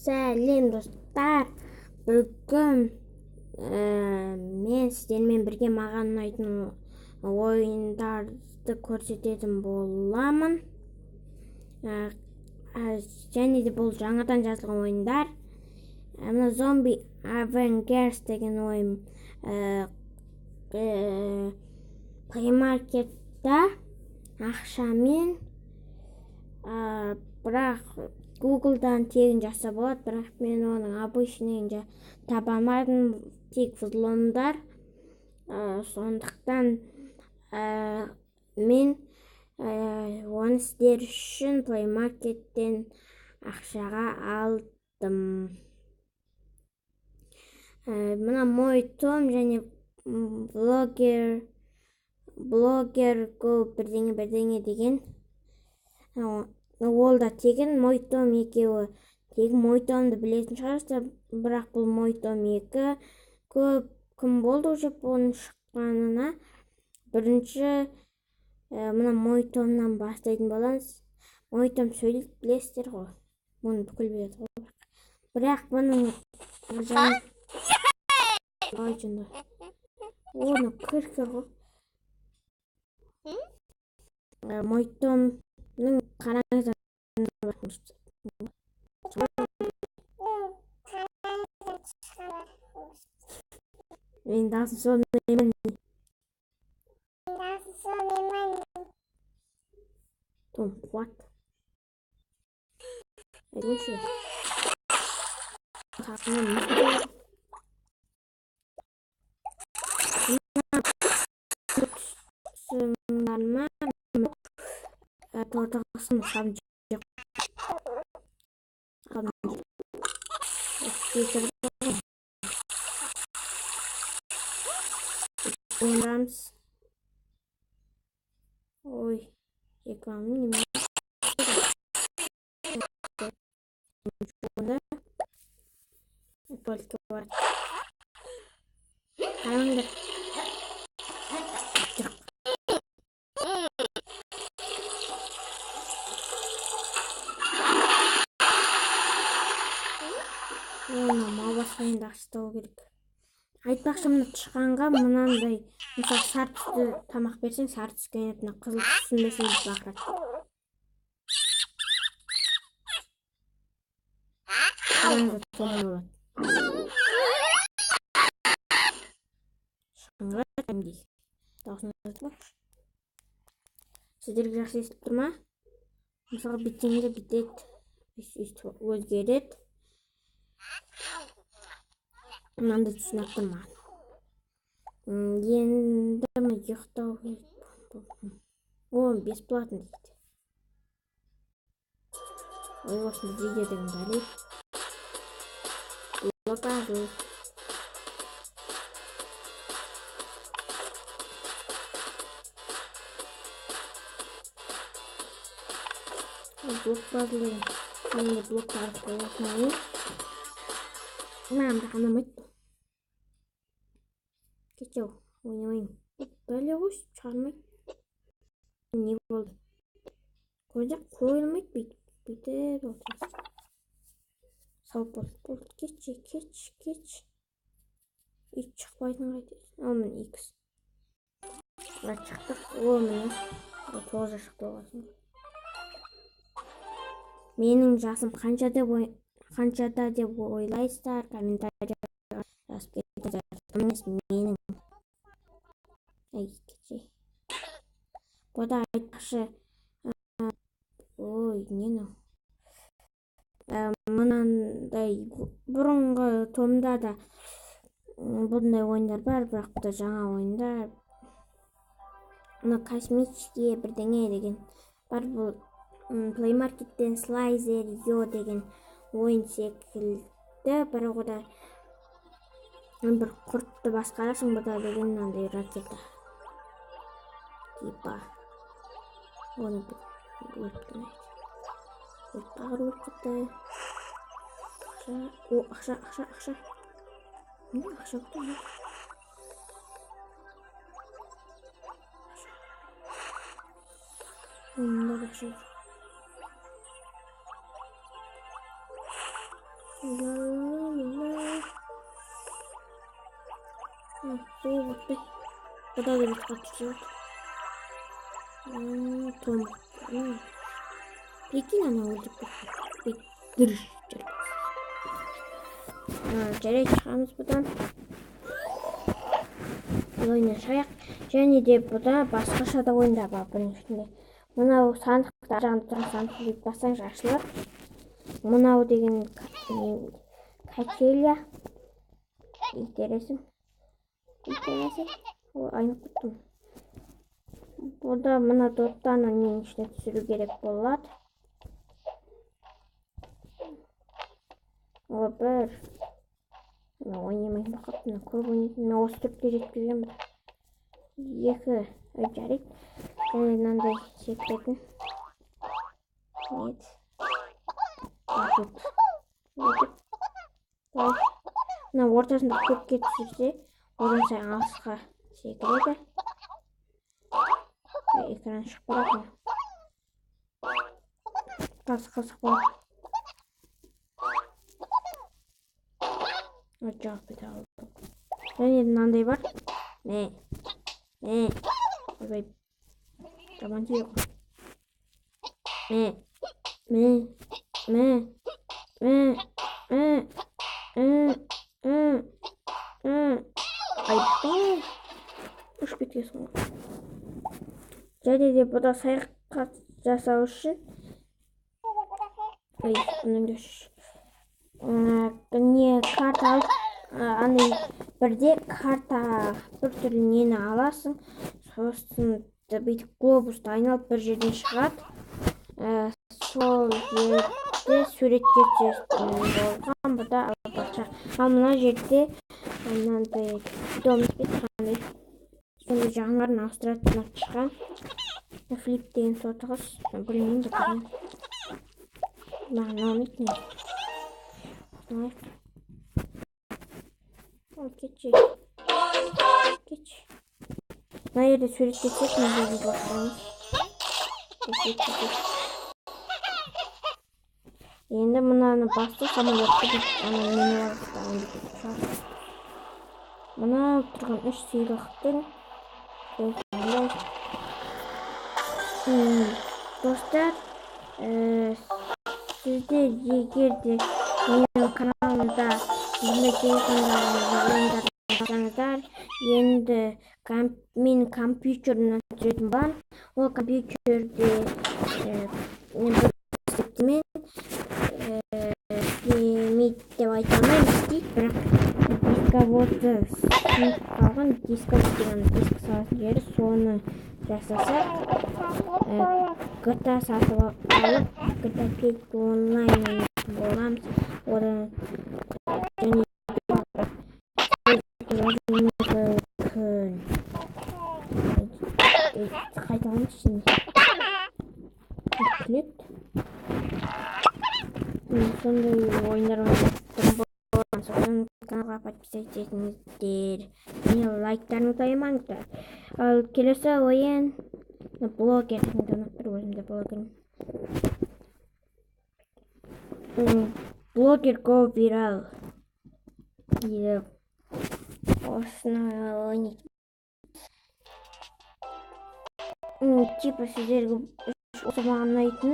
Сәлем достар, бүгін мен сіздермен бірге маған ұнайтын ойындарды көрсететін боламын. Және де бұл жаңадан жазылған ойындар. Мына Zombie Avengers деген ойын плеймаркетта ақшамен, бірақ Google'дан тегін жасап болады, бірақ мен оның обычныйын таба алмадым, тек взломдар. Сондықтан мен оны сіздер үшін плеймаркеттен ақшаға алдым. Мына мой том және блогер го бірдеңе деген. Ол да тегін, мой том екеуі тегін. Мой томды білетін шығарсыздар, бірақ бұл мой том 2. Көп күн болды уже оның шыққанына. Бірінші мына мой томнан бастайтын боламыз. Мой том сөйлейді, білесіздер ғой. Оны бүкіл біледі ғой. Бірақ бұның оны кіркір ғой. Мой томның қараңыздар. Мен дасын сонымен. Том, what? Ayşe. Sınırma tortasını savcı. Ondan oy reklamını Только var. Karanlık. Мал баспайын да ұстау керек. Айтпақшы, мына тышқанға мынандай, мысалы сары түсті тамақ берсең, сары түскен етіне қызыл түссін берсең бақырады. Қараңғы том болады. Сіздерге жақсы естіп тұр ма? Мысалы бітсеңде бітеді, өзгереді. Мынандай түсініп тұр ма? Енді ұйықтау керек. О, бесплатно дейді. Ой, осында видеодың бәрі. Блокажу. Блок базылыйын. Мен блоктарды қоймайын. Мынамды қанамайды. Кетеу, ойнайын. Бәле ғой, шығармайды. Не болды? Көзі қойылмайды, бүйтіп отырады. Сау болды. Кетші. Ит шықпайтын қайтесің. Ал мен X. Шықтық. О, міне. Тоже шықты оғасын. Менің жасым қаншада деп ойлайсыздар, комментарияға жазып кетіңіздер. Емес менің. Кетші. Бұда айтпақшы. Ой, нені? Мынандай бұрынғы томда да бұндай ойындар бар, бірақ бұда жаңа ойындар. Мына космические бірдеңе деген бар. Бұл плеймаркеттен слайзер йо деген ойын секілді, бірақ ода бір құртты басқарасың. Бұда деген мынандай ракета. Типа. Оны өліпті мәйді. Тағыр өліпті. О, ақша. Не, ақша бұты ма? Онында ақша. Золотой. Куда говорит, как сделать? Том. Прикинь, она уже дұрыс жарайды, шығамыз бұдан. Ойына шаяқ. Және де бұда басқаша да ойындар бар бұның ішінде. Мынау сандықта жанып тұрған сандық бассаң ашылыр. Мынау деген качеля. Итересің. Айнып құттым. Burada mına dottana neyin içine түсіру керек болады. О, бір. Ойнамайын бақып, көп ойнайтын. Мен осы түртте жеткіземін. Екі. Жарайды. Және мынандай секіретін. Нет. Мына ортасында көпке түсірсе, одан сайын алысқа секіреді. Экран шығып барады. Қасық болады. Жоқ бет алдық. Және мынандай бар. Ойбай. Жаман тиyor. Айттың. Үш беткесің. Және де бұда саяхат жасау үшін не карта алып, аны бірде карта бір түрлі нені аласың, сосын бүйтіп глобусты айналып бір жерден шығады. Сол жерде суретке түсетін болған, бұда албақша. Ал мына жерде мынандай домикте тұрғандай. Сонда жаңарын ауыстыратын шыған. Флип деген сотығыз. Білмеймін бұтырын. Маған алмайды не. Кетші. Мына жерде суретке түсетін өзіңіз бастаңыз. Енді мынаны басты самолетті біз мені алыстаған. Мына тұрған үш сыйлықтың достар, сіздер егер де менің каналымда бұндай телефондағы ойындарды бассаңыздар, енді мен компьютерімнен түсіретін бар. Ол компьютерде бір істептемен істемейді деп айта алмаймын, істейді, бірақ дисководты қалған дисковод деген диск салатын жері, соны жасасақ GTA сатып алып GTA 5 онлайн боламыз. Одан және қайталанып ішінде күлет. Сондай ойындар ойнайтын болған соң каналға подписаться етіңіздер. Және лайктарыңызды аямаңыздар. Ал келесі ойын блогер. Бір өзімде блогерім. Блогер go viral. Дейді. Осыны ойнайды. Типа сіздерге осы маған ұнайтын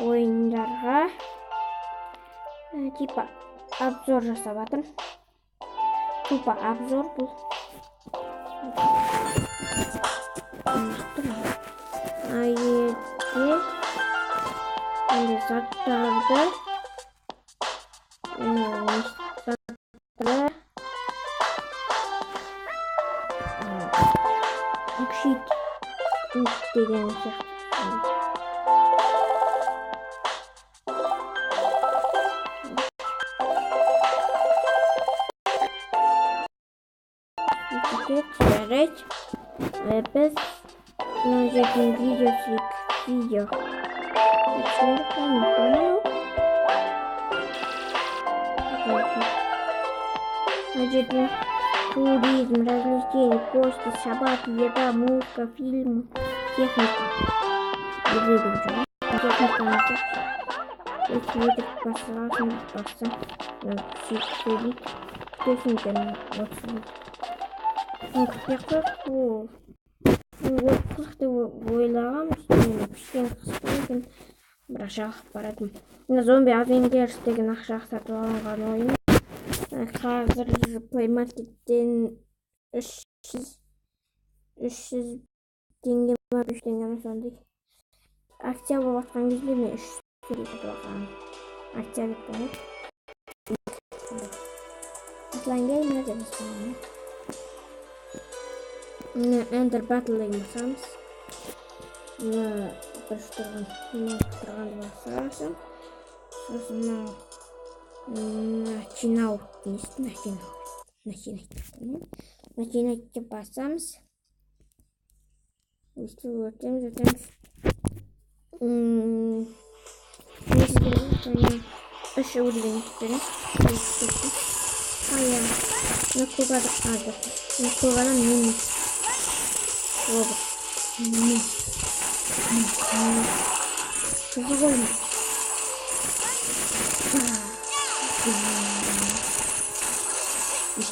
ойындарға типа обзор жасап жатырмын. Тупо обзор бұл. Жерде заттарды күшейт деген сияқты. Жарайды. Біз мына жерден видео. Мына жерден туризм, развлечения, кости, собаки, еда, музыка, фильмы, техника. өйтіп бассаң сөйлейді күтесің екен күтпей қырық деп ойлағам кішкене қысқа екен бірақ жалығып баратым. Зомби Avengers деген ақшаға сатып алынған ойын қазір Play Market'тен 300 теңге ма 5 теңге ма сондай акция болып жатқан кезде мен 300 теңге сатып алғам. Акция деп болады. Осылай келмей деп басқарамын. Ender Battle деген басамыз. Дұрыс тұрғанды басасың. Сосын начинать басамыз. Өстіп өтеміз. Үш уровень берем. Накугадан минус. Қызық ойын. Үш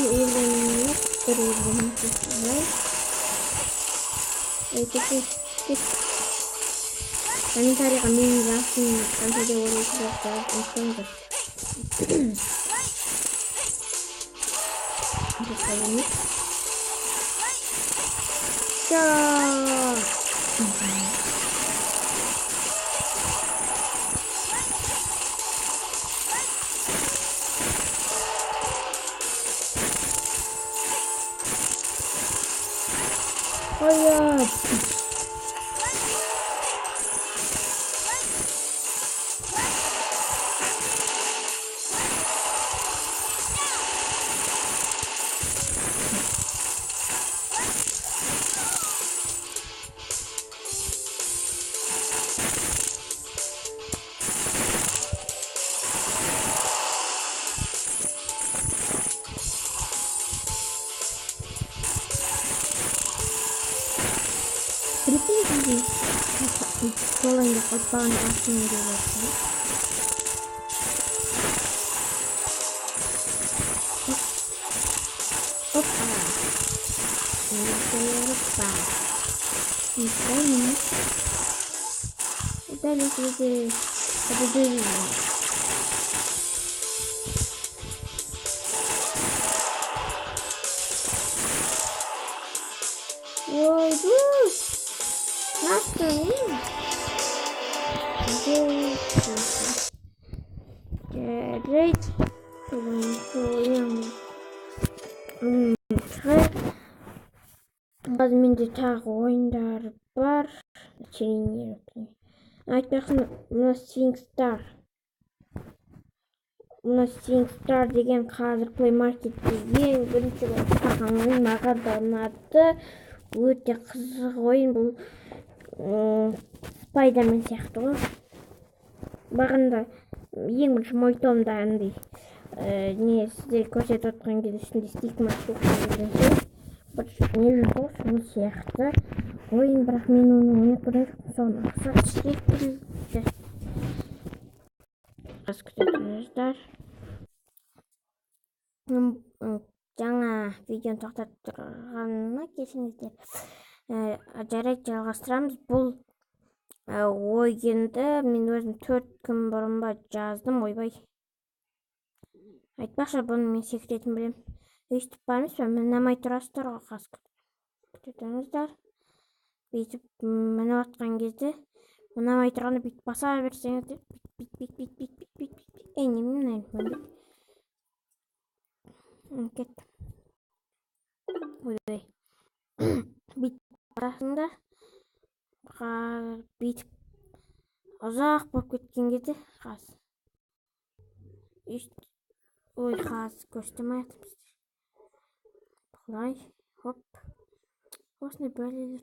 уровень бір уровень комментарийға менің жасым қанша деп ойлайсыздар жазыңыздар. Қолыңды қоспаған басын көресің. Далі сізде подозрение. Ой, настроение. Рейд. Қазір менде тағы ойындар бар. Айтпақшы мына SwingStar. Мына SwingStar деген қазір Play Market'те ең бірінші болып шыққан ойын. Маған да ұнады. Өте қызық ойын бұл. Spider-Man сияқты ғой. Бағында ең бірінші мойтомда андай не сіздер көрсетіп отқан кезде үстінде стигма жүргенше бір не жоқ сол сияқты ойын, бірақ мен оны ойнап көрген жоқпын. Соны ұқсас секілді. Аз күтетіңіздер. Жаңа видеоны тоқтатып тұрғаныма кешіріңіздер. Жарайды, жалғастырамыз. Бұл ойынды мен өзім 4 күн бұрын ба жаздым. Ойбай. Айтпақшы, бұны мен секретін білем. Өйстіп бармыз ба? Мінамай тұрасыздар ғой, қас күтетіңіздер. Бүйтіп мініп атқан кезде мінамай тұрғанда бүйтіп баса берсеңіздер. Бүйтіп. Немен кет. Ойбай. Бүйтіп басасыңдар. Бүйтіп ұзақ болып кеткен кезде қас. Ой, қас көстемай атырмыз. Бұлай, хоп. Осындай бәлелер.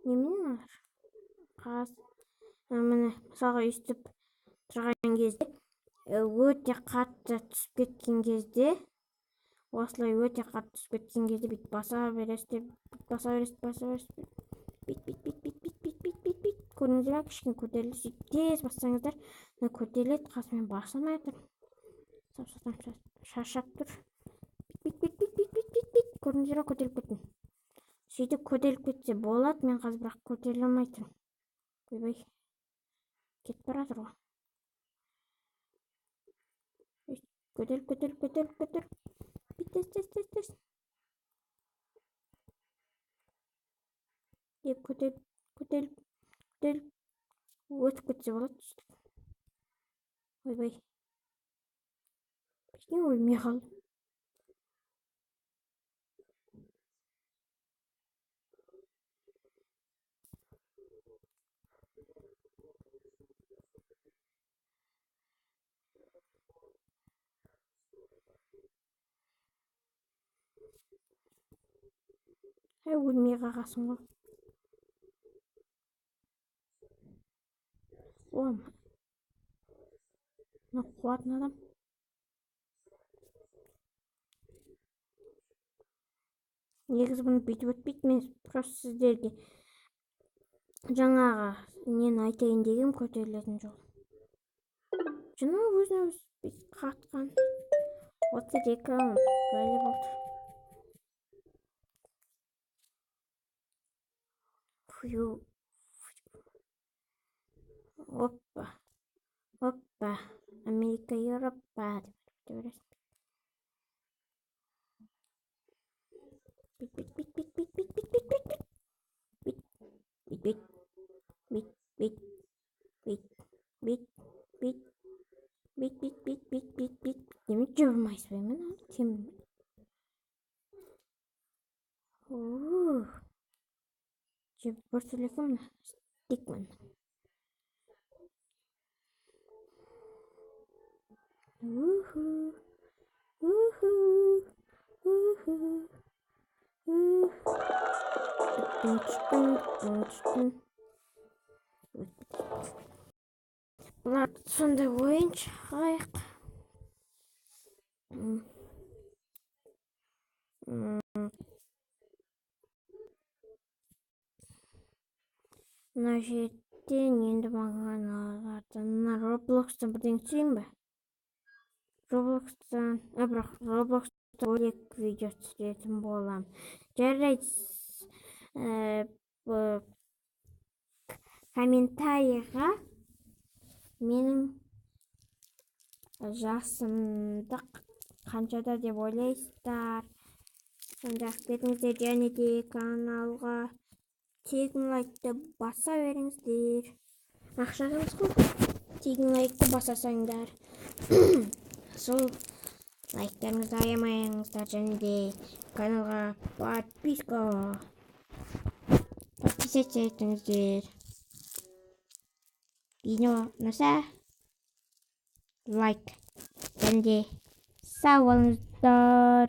Немен алар? Қас. Міне, мысалға өйстіп тұрған кезде, өте қатты түсіп кеткен кезде, осылай өте қатты түсіп кеткен кезде бүйтіп баса бересіздер. Бүйтіп көрдіңіздер ме? Кішкене көтерілді, сөйтіп тез бассаңыздар көтеріледі. Қазір мен баса алмай жатырмын. Шаршап тұр. Көрдіңіздер ме? Көтеріліп кеттім. Сөйтіп көтеріліп кетсе болады. Мен қазір бірақ көтеріле алмай тұрмын. Ойбай, кетіп бара жатыр ғой. Көтеріл. Тез. Көтеріл. Өтіп кетсе болады. Ойбай. Почему өлмей қалдым? Өлмей қалғансың ғой. Мына қуатын адам. Негізі бұны бүйтіп өтпейді. Мен просто сіздерге жаңағы нені айтайын дегем, көтерілетін жол. Жаңа өзіне бүйтіп қатқан. 32 бәле болды. Оппа. Америка, Европа. Бит. Демек жабылмайсыз ба мен? Жеп бір сөйлесем стикман. Бұлар сондай ойыншық. Мына жерден енді маған мына Роблокстан бірдеңе түсірейін бе? Роблокстан бөлек видео түсіретін болам. Жарайды, комментарийға менің жасымды қаншада деп ойлайсыздар? Сондай-ақ беріңіздер, және де каналға тегін лайкты баса беріңіздер. Ақша аламыз ғой. Тегін лайкты басасаңдар. Сол лайктарыңызды аямайыңыздар, және де каналға подписаться етіңіздер. Видео ұнаса лайк, және де сау болыңыздар.